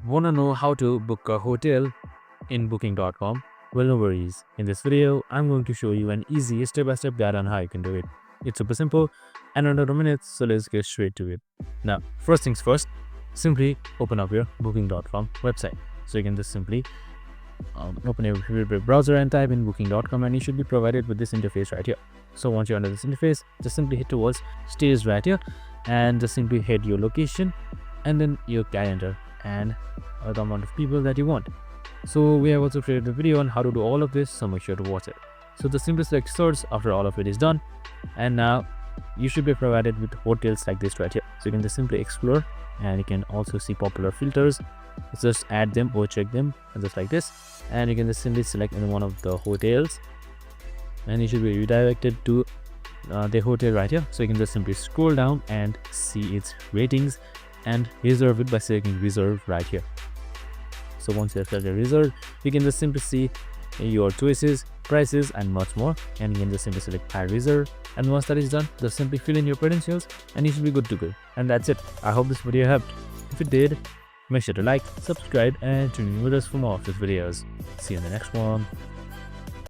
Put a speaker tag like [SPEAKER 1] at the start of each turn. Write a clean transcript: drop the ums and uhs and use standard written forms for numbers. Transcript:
[SPEAKER 1] Want to know how to book a hotel in booking.com? Well, no worries. In this video, I'm going to show you an easy step-by-step guide on how you can do it. It's super simple and under 2 minutes, so let's get straight to it. Now, first things first, simply open up your booking.com website. So you can just simply open your favorite browser and type in booking.com, and you should be provided with this interface right here. So once you're under this interface, just simply hit towards stays right here and just simply hit your location and then your calendar and the amount of people that you want. So we have also created a video on how to do all of this, so make sure to watch it. So just simply select search after all of it is done, and now you should be provided with hotels like this right here. So you can just simply explore, and you can also see popular filters. Just add them or check them just like this, and you can just simply select any one of the hotels and you should be redirected to the hotel right here. So you can just simply scroll down and see its ratings and reserve it by selecting reserve right here. So once you have selected reserve, you can just simply see your choices, prices and much more, and you can just simply select add reserve, and once that is done, just simply fill in your credentials and you should be good to go. And that's it. I hope this video helped. If it did, make sure to like, subscribe and tune in with us for more of these videos. See you in the next one.